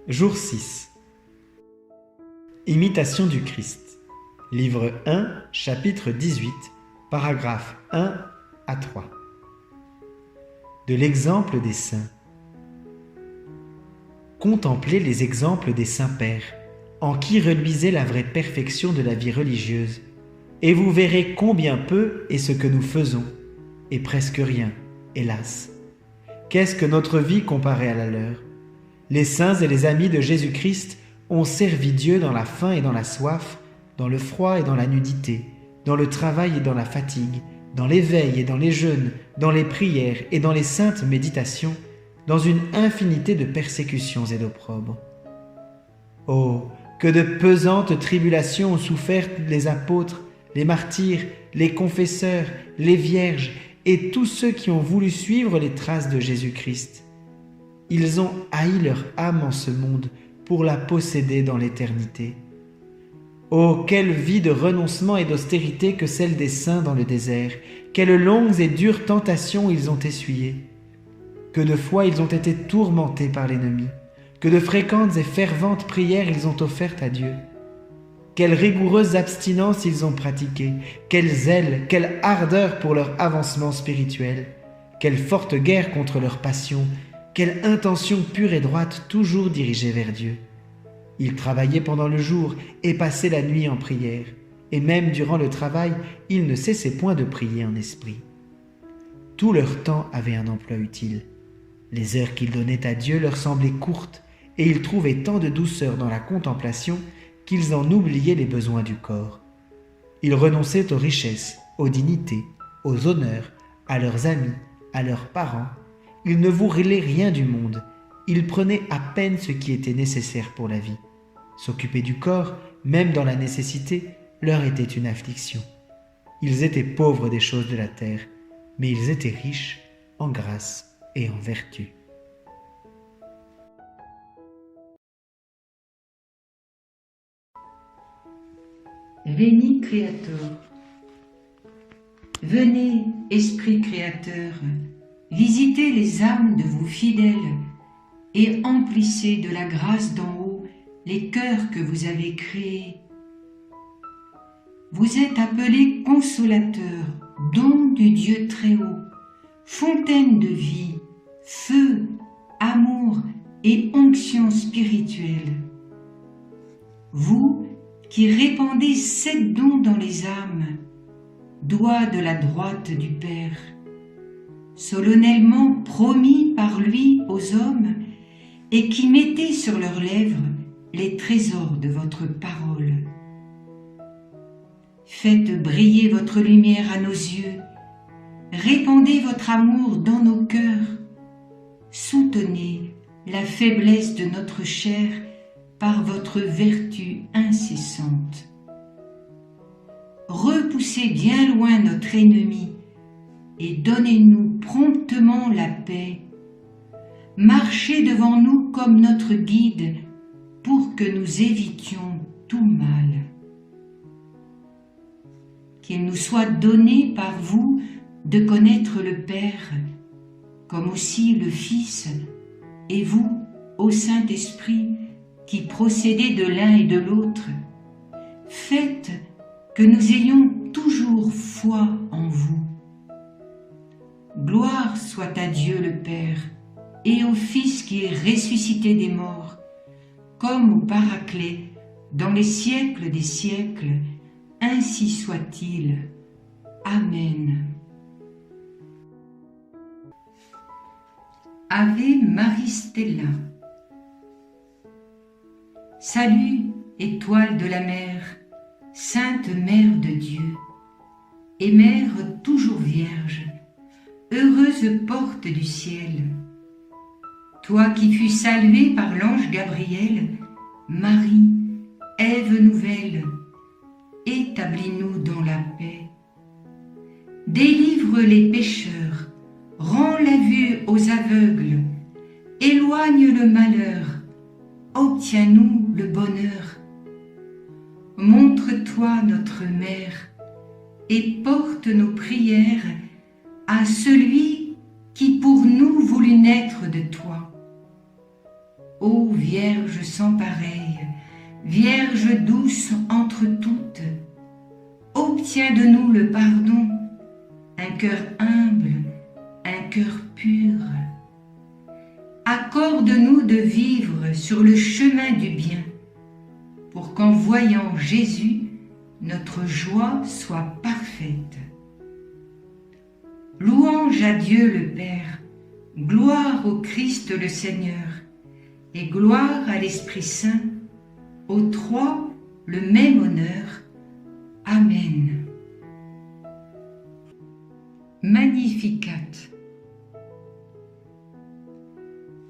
Jour 6. Imitation du Christ. Livre 1, chapitre 18, paragraphes 1 à 3. De l'exemple des saints. Contemplez les exemples des saints pères, en qui reluisait la vraie perfection de la vie religieuse, et vous verrez combien peu est ce que nous faisons, et presque rien, hélas. Qu'est-ce que notre vie comparée à la leur? Les saints et les amis de Jésus-Christ ont servi Dieu dans la faim et dans la soif, dans le froid et dans la nudité, dans le travail et dans la fatigue, dans l'éveil et dans les jeûnes, dans les prières et dans les saintes méditations, dans une infinité de persécutions et d'opprobres. Oh, que de pesantes tribulations ont souffert les apôtres, les martyrs, les confesseurs, les vierges et tous ceux qui ont voulu suivre les traces de Jésus-Christ. Ils ont haï leur âme en ce monde pour la posséder dans l'éternité. Oh, quelle vie de renoncement et d'austérité que celle des saints dans le désert! Quelles longues et dures tentations ils ont essuyées! Que de fois ils ont été tourmentés par l'ennemi! Que de fréquentes et ferventes prières ils ont offertes à Dieu! Quelle rigoureuse abstinence ils ont pratiquée! Quel zèle, quelle ardeur pour leur avancement spirituel! Quelle forte guerre contre leurs passions! Quelle intention pure et droite toujours dirigée vers Dieu! Ils travaillaient pendant le jour et passaient la nuit en prière, et même durant le travail, ils ne cessaient point de prier en esprit. Tout leur temps avait un emploi utile. Les heures qu'ils donnaient à Dieu leur semblaient courtes, et ils trouvaient tant de douceur dans la contemplation qu'ils en oubliaient les besoins du corps. Ils renonçaient aux richesses, aux dignités, aux honneurs, à leurs amis, à leurs parents. Ils ne voulaient rien du monde. Ils prenaient à peine ce qui était nécessaire pour la vie. S'occuper du corps, même dans la nécessité, leur était une affliction. Ils étaient pauvres des choses de la terre, mais ils étaient riches en grâce et en vertu. Veni Creator. Venez, Esprit Créateur, visitez les âmes de vos fidèles et emplissez de la grâce d'en haut les cœurs que vous avez créés. Vous êtes appelés consolateurs, don du Dieu très haut, fontaine de vie, feu, amour et onction spirituelle. Vous qui répandez 7 dons dans les âmes, doigts de la droite du Père, solennellement promis par lui aux hommes, et qui mettez sur leurs lèvres les trésors de votre parole. Faites briller votre lumière à nos yeux, répandez votre amour dans nos cœurs, soutenez la faiblesse de notre chair par votre vertu incessante. Repoussez bien loin notre ennemi et donnez-nous promptement la paix. Marchez devant nous comme notre guide pour que nous évitions tout mal. Qu'il nous soit donné par vous de connaître le Père, comme aussi le Fils, et vous, ô Saint-Esprit, qui procédez de l'un et de l'autre, faites que nous ayons toujours foi en vous. Gloire soit à Dieu le Père, et au Fils qui est ressuscité des morts, comme au Paraclet, dans les siècles des siècles, ainsi soit-il. Amen. Ave Maris Stella. Salut, étoile de la mer, Sainte Mère de Dieu, et Mère toujours Vierge, heureuse porte du ciel. Toi qui fus saluée par l'ange Gabriel, Marie, Ève nouvelle, établis-nous dans la paix. Délivre les pécheurs, rends la vue aux aveugles, éloigne le malheur, obtiens-nous le bonheur. Montre-toi notre Mère et porte nos prières à celui qui pour nous voulut naître de toi. ô Vierge sans pareille, Vierge douce entre toutes, obtiens de nous le pardon, un cœur humble, un cœur pur. Accorde-nous de vivre sur le chemin du bien, pour qu'en voyant Jésus, notre joie soit parfaite. Louange à Dieu le Père, gloire au Christ le Seigneur, et gloire à l'Esprit Saint, aux trois le même honneur. Amen. Magnificat.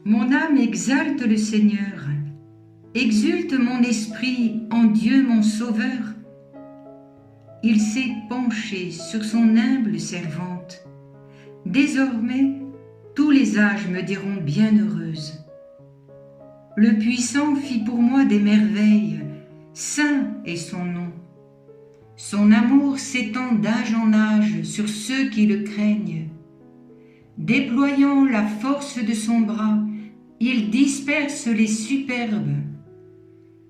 Mon âme exalte le Seigneur, exulte mon esprit en Dieu mon Sauveur. Il s'est penché sur son humble servante. Désormais, tous les âges me diront bienheureuse. Le Puissant fit pour moi des merveilles, saint est son nom. Son amour s'étend d'âge en âge sur ceux qui le craignent. Déployant la force de son bras, il disperse les superbes.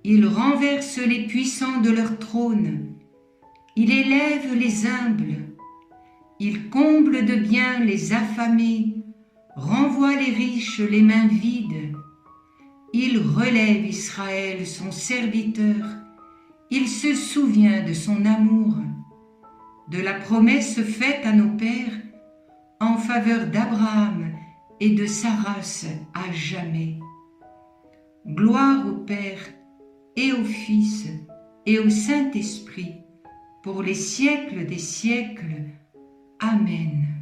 Il renverse les puissants de leur trône. Il élève les humbles. Il comble de bien les affamés, renvoie les riches les mains vides. Il relève Israël, son serviteur. Il se souvient de son amour, de la promesse faite à nos pères en faveur d'Abraham et de sa race à jamais. Gloire au Père et au Fils et au Saint-Esprit, pour les siècles des siècles. Amen.